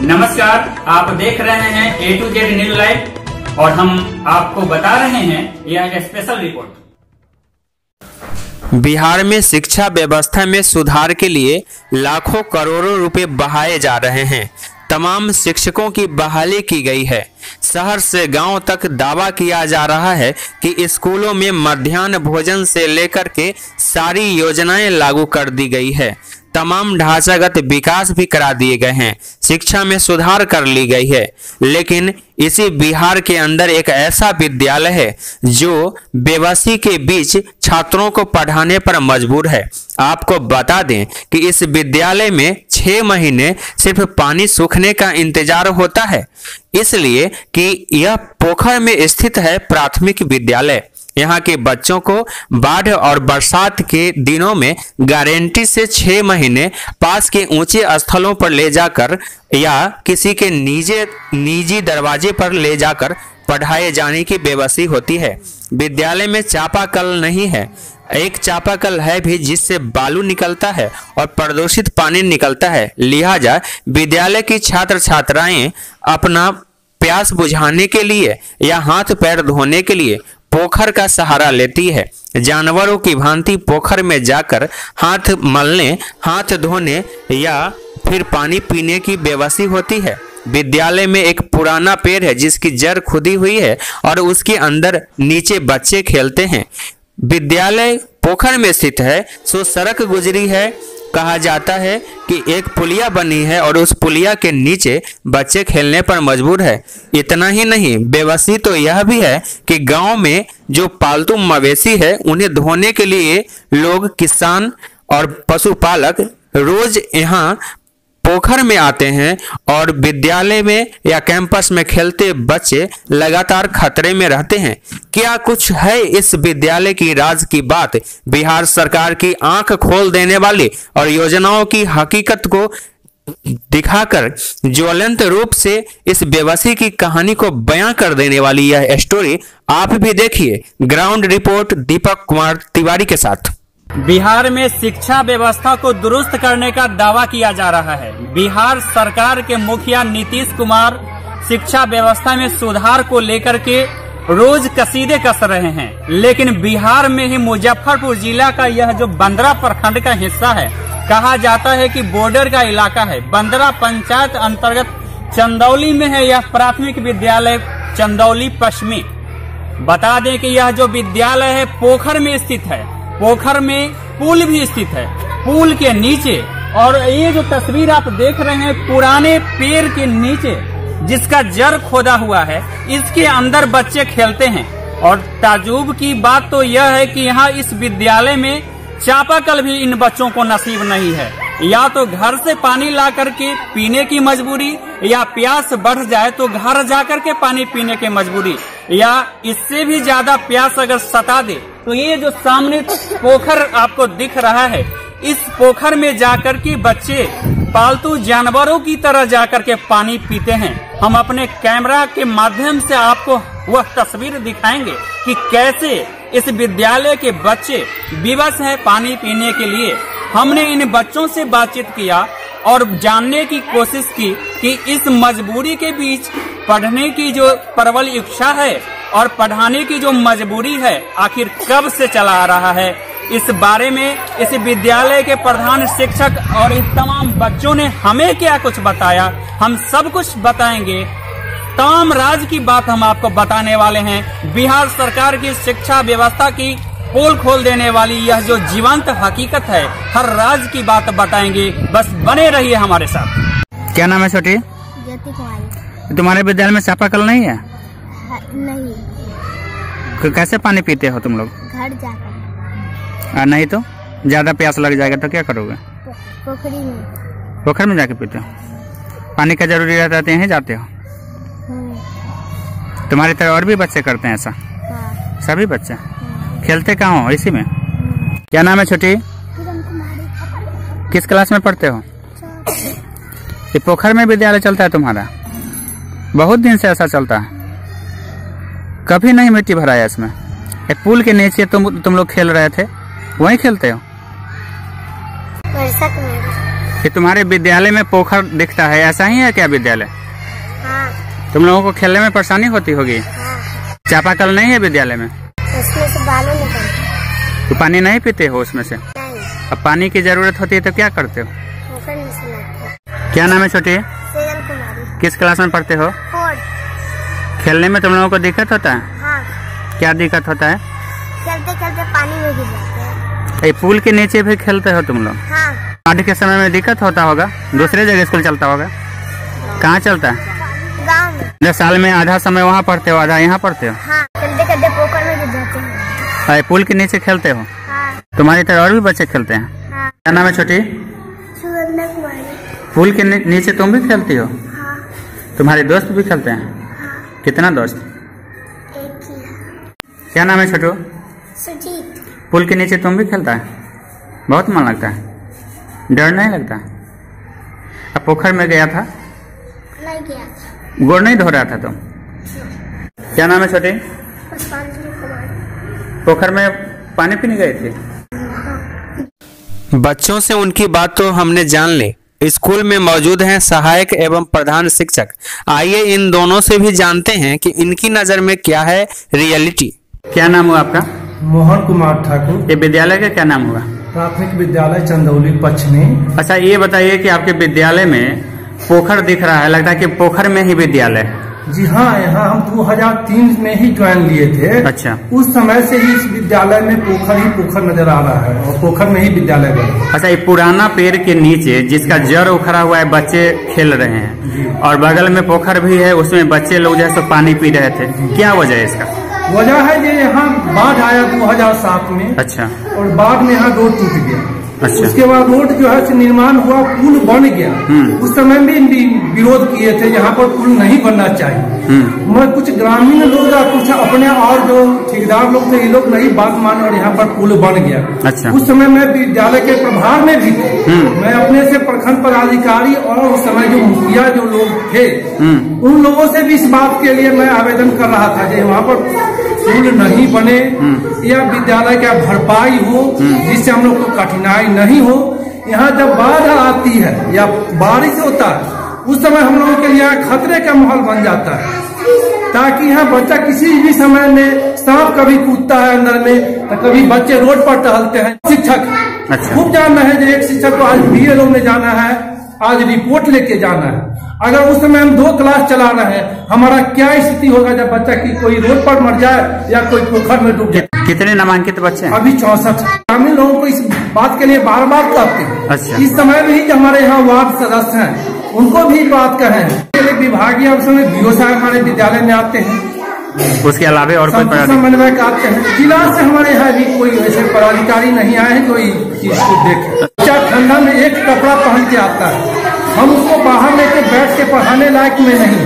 नमस्कार, आप देख रहे हैं A to Z news live और हम आपको बता रहे हैं यह स्पेशल रिपोर्ट। बिहार में शिक्षा व्यवस्था में सुधार के लिए लाखों करोड़ों रुपए बहाए जा रहे हैं। तमाम शिक्षकों की बहाली की गई है। शहर से गांव तक दावा किया जा रहा है कि स्कूलों में मध्याह्न भोजन से लेकर के सारी योजनाएं लागू कर दी गई है। तमाम ढांचागत विकास भी करा दिए गए हैं। शिक्षा में सुधार कर ली गई है। लेकिन इसी बिहार के अंदर एक ऐसा विद्यालय है जो बेबसी के बीच छात्रों को पढ़ाने पर मजबूर है। आपको बता दें कि इस विद्यालय में 6 महीने सिर्फ पानी सूखने का इंतजार होता है, इसलिए कि यह पोखर में स्थित है प्राथमिक विद्यालय। यहाँ के बच्चों को बाढ़ और बरसात के दिनों में गारंटी से 6 महीने पास के ऊंचे स्थलों पर ले जाकर या किसी के निजी दरवाजे पर ले जाकर पढ़ाए जाने की बेबसी होती है। विद्यालय में चापाकल नहीं है। एक चापाकल है भी जिससे बालू निकलता है और प्रदूषित पानी निकलता है। लिहाजा विद्यालय की छात्र छात्राएं अपना प्यास बुझाने के लिए या हाथ पैर धोने के लिए पोखर का सहारा लेती है। जानवरों की भांति पोखर में जाकर हाथ मलने, हाथ धोने या फिर पानी पीने की बेबसी होती है। विद्यालय में एक पुराना पेड़ है जिसकी जड़ खुदी हुई है और उसके अंदर नीचे बच्चे खेलते हैं। विद्यालय पोखर में स्थित है, सो सड़क गुजरी है। कहा जाता है कि एक पुलिया बनी है और उस पुलिया के नीचे बच्चे खेलने पर मजबूर है। इतना ही नहीं, बेबसी तो यह भी है कि गांव में जो पालतू मवेशी है उन्हें धोने के लिए लोग, किसान और पशुपालक रोज यहाँ पोखर में आते हैं और विद्यालय में या कैंपस में खेलते बच्चे लगातार खतरे में रहते हैं। क्या कुछ है इस विद्यालय की राज की बात? बिहार सरकार की आंख खोल देने वाली और योजनाओं की हकीकत को दिखाकर ज्वलंत रूप से इस बेबसी की कहानी को बयां कर देने वाली यह स्टोरी आप भी देखिए। ग्राउंड रिपोर्ट दीपक कुमार तिवारी के साथ। बिहार में शिक्षा व्यवस्था को दुरुस्त करने का दावा किया जा रहा है। बिहार सरकार के मुखिया नीतीश कुमार शिक्षा व्यवस्था में सुधार को लेकर के रोज कसीदे कस रहे हैं, लेकिन बिहार में ही मुजफ्फरपुर जिला का यह जो बंदरा प्रखंड का हिस्सा है, कहा जाता है कि बॉर्डर का इलाका है। बंदरा पंचायत अंतर्गत चंदौली में है यह प्राथमिक विद्यालय, चंदौली पश्चिमी। बता दें कि यह जो विद्यालय है पोखर में स्थित है। पोखर में पुल भी स्थित है। पुल के नीचे, और ये जो तस्वीर आप देख रहे हैं पुराने पेड़ के नीचे जिसका जड़ खोदा हुआ है, इसके अंदर बच्चे खेलते हैं। और ताजुब की बात तो यह है कि यहाँ इस विद्यालय में चापाकल भी इन बच्चों को नसीब नहीं है। या तो घर से पानी ला करके पीने की मजबूरी, या प्यास बढ़ जाए तो घर जाकर के पानी पीने की मजबूरी, या इससे भी ज्यादा प्यास अगर सता दे तो ये जो सामने पोखर आपको दिख रहा है, इस पोखर में जाकर के बच्चे पालतू जानवरों की तरह जाकर के पानी पीते हैं। हम अपने कैमरा के माध्यम से आपको वह तस्वीर दिखाएंगे कि कैसे इस विद्यालय के बच्चे विवश हैं पानी पीने के लिए। हमने इन बच्चों से बातचीत किया और जानने की कोशिश की कि इस मजबूरी के बीच पढ़ने की जो प्रबल इच्छा है और पढ़ाने की जो मजबूरी है आखिर कब से चला आ रहा है। इस बारे में इस विद्यालय के प्रधान शिक्षक और इस तमाम बच्चों ने हमें क्या कुछ बताया, हम सब कुछ बताएंगे। तमाम राज की बात हम आपको बताने वाले हैं। बिहार सरकार की शिक्षा व्यवस्था की पोल खोल देने वाली यह जो जीवंत हकीकत है, हर राज की बात बताएंगे। बस बने रहिए हमारे साथ। क्या नाम है छोटी? ज्योति कुमारी। तुम्हारे विद्यालय में चापाकल नहीं है? नहीं। कैसे पानी पीते हो तुम लोग? घर जाकर। नहीं तो ज्यादा प्यास लग जाएगा तो क्या करोगे? पोखरी में। पोखर में जाके पीते हो? पानी का जरूरी रहता है, यहीं जाते हो? तुम्हारी तरह और भी बच्चे करते हैं ऐसा? हाँ। सभी बच्चे खेलते कहाँ हो? इसी में? क्या नाम है छोटी? किस क्लास में पढ़ते हो? ये पोखर में विद्यालय चलता है तुम्हारा? बहुत दिन से ऐसा चलता है, कभी नहीं मिट्टी भराया इसमें। एक पुल के नीचे तुम लोग खेल रहे थे, वहीं खेलते हो? कि तुम्हारे विद्यालय में पोखर दिखता है, ऐसा ही है क्या विद्यालय? हाँ। तुम लोगों को खेलने में परेशानी होती होगी? हाँ। चापाकल नहीं है विद्यालय में? उसमें से बालू निकलता। तो पानी नहीं पीते हो उसमें से? नहीं। अब पानी की जरूरत होती है तो क्या करते हो? पोखर में से लाते हैं। क्या नाम है छोटी? सेजल कुमारी। किस क्लास में पढ़ते हो? 4। खेलने में तुम लोगों को दिक्कत होता है? हाँ। क्या दिक्कत होता है? चलते चलते पानी में गिर जाते हैं। ये पुल के नीचे भी खेलते हो तुम लोग? हाँ। बाढ़ के समय में दिक्कत होता होगा, दूसरे जगह स्कूल चलता होगा, कहाँ चलता है? गाँव में। जब साल में आधा समय वहाँ पढ़ते हो, आधा यहाँ पढ़ते हो? हाँ। चलते चलते पोखर में गिर जाते हैं। ये पुल के नीचे खेलते हो? हाँ। तुम्हारी तरह और भी बच्चे खेलते हैं? हाँ। क्या नाम है छोटी? सुगंधा कुमारी। पुल के नीचे तुम भी खेलती हो? हाँ। तुम्हारे दोस्त भी खेलते हैं? हाँ। कितना दोस्त? एक ही। क्या नाम है छोटू? सुजीत। पुल के नीचे तुम भी खेलता है? बहुत मन लगता है, डर नहीं लगता? अब पोखर में गया था, नहीं गया था। गोड़ नहीं धो रहा था तुम? क्या नाम है छोटे? पुष्पांजलि कुमार। पोखर में पानी पीने गए थे? बच्चों से उनकी बात तो हमने जान ली। स्कूल में मौजूद हैं सहायक एवं प्रधान शिक्षक। आइए इन दोनों से भी जानते हैं कि इनकी नजर में क्या है रियलिटी। क्या नाम हुआ आपका? मोहन कुमार ठाकुर। ये विद्यालय का क्या नाम हुआ? प्राथमिक विद्यालय चंदौली पश्चिमी। अच्छा, ये बताइए कि आपके विद्यालय में पोखर दिख रहा है, लगता है कि पोखर में ही विद्यालय है। जी हाँ, यहाँ हम 2003 में ही ज्वाइन लिए थे। अच्छा। उस समय से ही इस विद्यालय में पोखर ही पोखर नजर आ रहा है और पोखर में ही विद्यालय बना। अच्छा, ये पुराना पेड़ के नीचे जिसका जड़ उखड़ा हुआ है, बच्चे खेल रहे हैं और बगल में पोखर भी है, उसमें बच्चे लोग जो है सो पानी पी रहे थे, क्या वजह है इसका? वजह है कि यहाँ बाढ़ आया 2007 में। अच्छा। और बाढ़ में यहाँ रोड टूट गया। अच्छा। उसके बाद रोड जो है निर्माण हुआ, पुल बन गया। उस समय भी विरोध किए थे, यहाँ पर पुल नहीं बनना चाहिए। मगर कुछ ग्रामीण लोग या कुछ अपने और जो ठेकेदार लोग थे, ये लोग नहीं बात माने और यहाँ पर पुल बन गया। अच्छा। उस समय मैं विद्यालय के प्रभार में भी थे। मैं अपने से प्रखंड पदाधिकारी और उस समय जो मुखिया जो लोग थे, उन लोगों से भी इस बात के लिए मैं आवेदन कर रहा था कि वहाँ पर पुल नहीं बने या विद्यालय का भरपाई हो, जिससे हम लोग को कठिनाई नहीं हो। यहाँ जब बाढ़ आती है या बारिश होता है, उस समय हम लोगों के लिए खतरे का माहौल बन जाता है, ताकि यहाँ बच्चा किसी भी समय में सांप कभी कूदता है अंदर में, तो कभी बच्चे रोड पर टहलते हैं। शिक्षक खूब जानना है, जो एक शिक्षक को आज BLO में जाना है, आज रिपोर्ट लेके जाना है। अगर उस समय हम 2 क्लास चला रहे हैं, हमारा क्या स्थिति होगा जब बच्चा की कोई रोड पर मर जाए या कोई पोखर में डूब जाए? कितने नामांकित बच्चे हैं? अभी 64। ग्रामीण लोगों को इस बात के लिए बार बार कहते हैं। अच्छा। इस समय में ही जो हमारे यहाँ वार्ड सदस्य हैं, उनको भी बात कहें। विभागीय अफसर में BO साहब हमारे विद्यालय में आते हैं, उसके अलावा और कोई समन्वयक आते हैं। जिला से हमारे यहाँ भी कोई ऐसे पदाधिकारी नहीं आए हैं कोई इसको देखे। बच्चा ठंडा में एक कपड़ा पहन के आता है, हम उसको बाहर लेके बैठ के पढ़ाने लायक में नहीं,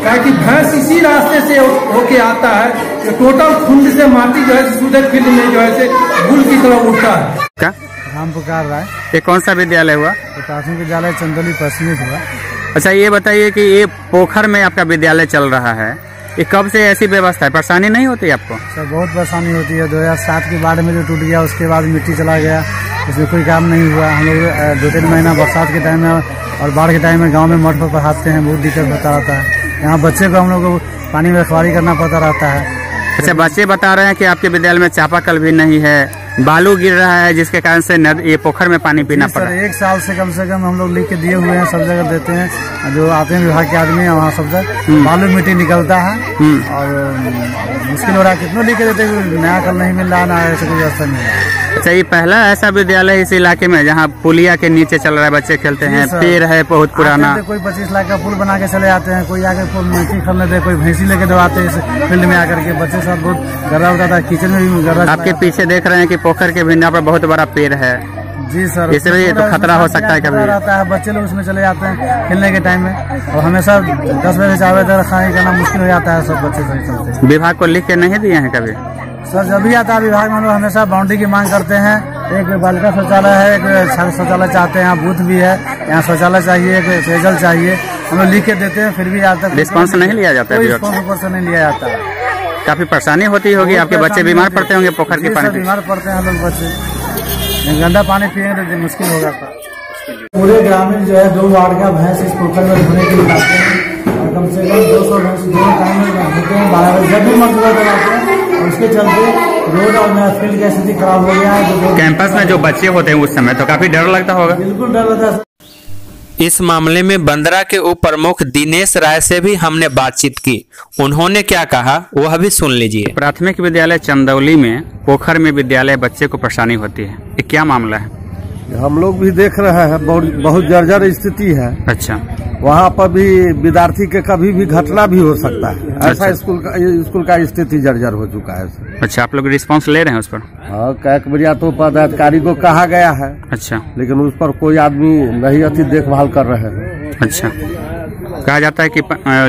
ताकि भैंस इसी रास्ते से होके आता है कि टोटल खुंड से माटी जो है सीधे फील्ड में जो है गुल की तरह उठता है। क्या राम पुकार रहा है। ये कौन सा विद्यालय हुआ? प्राथमिक विद्यालय चंदौली पश्चिमी हुआ। अच्छा, ये बताइए कि ये पोखर में आपका विद्यालय चल रहा है, ये कब से ऐसी व्यवस्था है? परेशानी नहीं होती आपको? सर बहुत परेशानी होती है। 2007 के बाढ़ में जो टूट गया, उसके बाद मिट्टी चला गया, उसमें कोई काम नहीं हुआ। हम लोग 2-3 महीना बरसात के टाइम में और बाढ़ के टाइम में गांव में मठ पर पढ़ाते हैं, बहुत दिक्कत होता रहता है। यहाँ बच्चे को हम लोग को पानी में रखवाली करना पड़ता रहता है। अच्छा, बच्चे बता रहे हैं कि आपके विद्यालय में चापाकल भी नहीं है, बालू गिर रहा है, जिसके कारण से ये पोखर में पानी पीना पड़ रहा है। 1 साल से कम हम लोग लिख के दिए हुए हैं, सब जगह देते हैं। जो आते हैं विभाग के आदमी है, वहाँ सब जगह बालू मिट्टी निकलता है और मुश्किल हो रहा है। कितनों लिख के देते हैं, नया कल नहीं मिल रहा, ना ऐसे कोई व्यवस्था नहीं है। अच्छा, ये पहला ऐसा विद्यालय इस इलाके में जहाँ पुलिया के नीचे चल रहा है, बच्चे खेलते हैं, पेड़ है बहुत पुराना। कोई 25 लाख का पुल बना के चले आते हैं, कोई आकर पुल मिट्टी खरीद लेते, कोई भैंसी लेके दौड़ाते हैं फील्ड में आकर के। बच्चे सब बहुत गर्रा होता था, किचन में भी गर्रा। आपके पीछे देख रहे हैं कि पोखर के भिंडा पर बहुत बड़ा पेड़ है। जी सर, इससे भी तो खतरा हो सकता है कभी रहता है। बच्चे लोग उसमें चले जाते हैं खेलने के टाइम में, और हमेशा 10 बजे से 4 बजे तक खाने करना मुश्किल हो जाता है। सब बच्चे सही चलते हैं। विभाग को लिख के नहीं दिए हैं कभी? सर, जब भी आता है विभाग में हम लोग हमेशा बाउंड्री की मांग करते हैं। एक बालिका शौचालय है, एक छात्र शौचालय चाहते हैं, यहाँ बूथ भी है, यहाँ शौचालय चाहिए, एक पेयजल चाहिए, हम लोग लिख के देते हैं, फिर भी आज तक रिस्पॉन्स नहीं लिया जाता है। रिस्पॉन्स नहीं लिया जाता है। काफी परेशानी होती होगी, आपके बच्चे बीमार पड़ते होंगे पोखर के पानी? बीमार पड़ते हैं हम लोग बच्चे, गंदा पानी पिएंगे तो मुश्किल होगा। के लिए? पूरे ग्रामीण जो है 2 वार्ड का भैंस इस पोखर में धोने के लिए आते हैं और कम से कम 200 भैंस दोनों टाइम में होते हैं 12 बजे जब भी मन सुबह तक आते हैं। और उसके चलते रोड और मैच फील्ड की स्थिति खराब हो गया है। कैंपस में जो बच्चे होते हैं उस समय तो काफी डर लगता होगा। बिल्कुल डर लगता है। इस मामले में बंदरा के उप प्रमुख दिनेश राय से भी हमने बातचीत की। उन्होंने क्या कहा वह भी सुन लीजिए। प्राथमिक विद्यालय चंदौली में पोखर में विद्यालय बच्चे को परेशानी होती है, ये क्या मामला है? हम लोग भी देख रहे हैं, बहुत जर्जर स्थिति है। अच्छा, वहाँ पर भी विद्यार्थी के कभी भी घटना भी हो सकता है। ऐसा स्कूल का स्थिति जर्जर हो चुका है। अच्छा, आप लोग रिस्पांस ले रहे हैं उस पर? हाँ, कैक बरिया तो पदाधिकारी को कहा गया है। अच्छा, लेकिन उस पर कोई आदमी नहीं अति देखभाल कर रहे हैं। अच्छा, कहा जाता है कि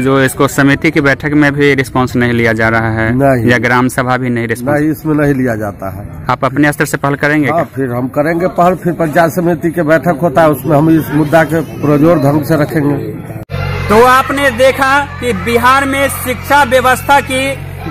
जो इसको समिति की बैठक में भी रिस्पांस नहीं लिया जा रहा है नहीं, या ग्राम सभा भी नहीं रिस्पांस? नहीं, इसमें नहीं लिया जाता है। आप अपने स्तर से पहल करेंगे? हाँ, फिर हम करेंगे पहल। फिर पंचायत समिति की बैठक होता है, उसमें हम इस मुद्दा के पुरजोर ढंग से रखेंगे। तो आपने देखा कि बिहार में शिक्षा व्यवस्था की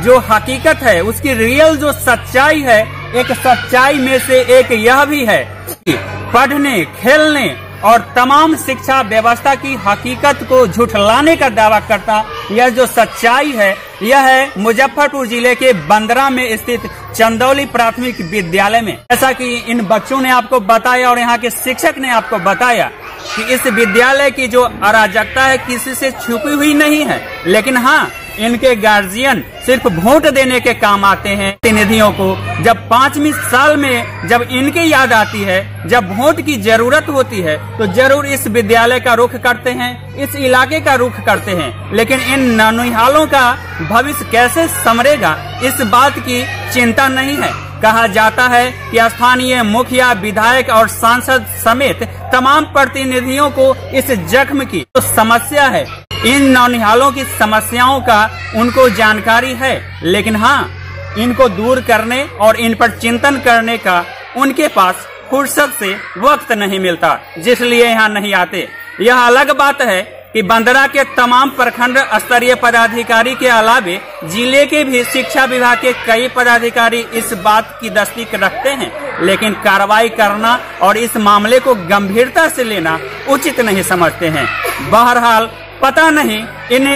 जो हकीकत है, उसकी रियल जो सच्चाई है, एक सच्चाई में से एक यह भी है कि पढ़ने, खेलने और तमाम शिक्षा व्यवस्था की हकीकत को झुठलाने का दावा करता यह जो सच्चाई है, यह है मुजफ्फरपुर जिले के बंदरा में स्थित चंदौली प्राथमिक विद्यालय में। जैसा कि इन बच्चों ने आपको बताया और यहाँ के शिक्षक ने आपको बताया कि इस विद्यालय की जो अराजकता है किसी से छुपी हुई नहीं है, लेकिन हाँ, इनके गार्जियन सिर्फ वोट देने के काम आते हैं प्रतिनिधियों को। जब 5वीं साल में जब इनकी याद आती है, जब वोट की जरूरत होती है, तो जरूर इस विद्यालय का रुख करते हैं, इस इलाके का रुख करते हैं। लेकिन इन नौनिहालों का भविष्य कैसे संवरेगा, इस बात की चिंता नहीं है। कहा जाता है कि स्थानीय मुखिया, विधायक और सांसद समेत तमाम प्रतिनिधियों को इस जख्म की जो समस्या है, इन नौनिहालों की समस्याओं का उनको जानकारी है, लेकिन हाँ, इनको दूर करने और इन पर चिंतन करने का उनके पास फुर्सत से वक्त नहीं मिलता, जिसलिए यहाँ नहीं आते। यह अलग बात है कि बंदरा के तमाम प्रखंड स्तरीय पदाधिकारी के अलावे जिले के भी शिक्षा विभाग के कई पदाधिकारी इस बात की तस्दीक रखते हैं, लेकिन कार्रवाई करना और इस मामले को गंभीरता से लेना उचित नहीं समझते हैं। बहरहाल पता नहीं इन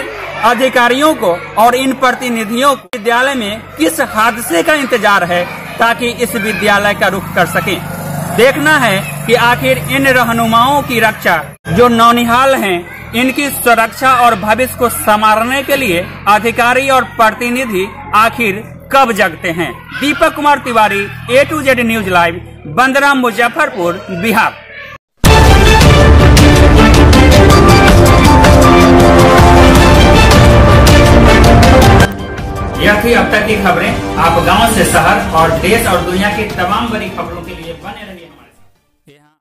अधिकारियों को और इन प्रतिनिधियों को विद्यालय में किस हादसे का इंतजार है ताकि इस विद्यालय का रुख कर सकें। देखना है कि आखिर इन रहनुमाओं की रक्षा जो नौनिहाल हैं, इनकी सुरक्षा और भविष्य को संवारने के लिए अधिकारी और प्रतिनिधि आखिर कब जगते हैं। Deepak Kumar Tiwari, A to Z news live, Bandra, Muzaffarpur, Bihar. यह थी अब तक की खबरें। आप गांव से शहर और देश और दुनिया की तमाम बड़ी खबरों के लिए बने रहिए।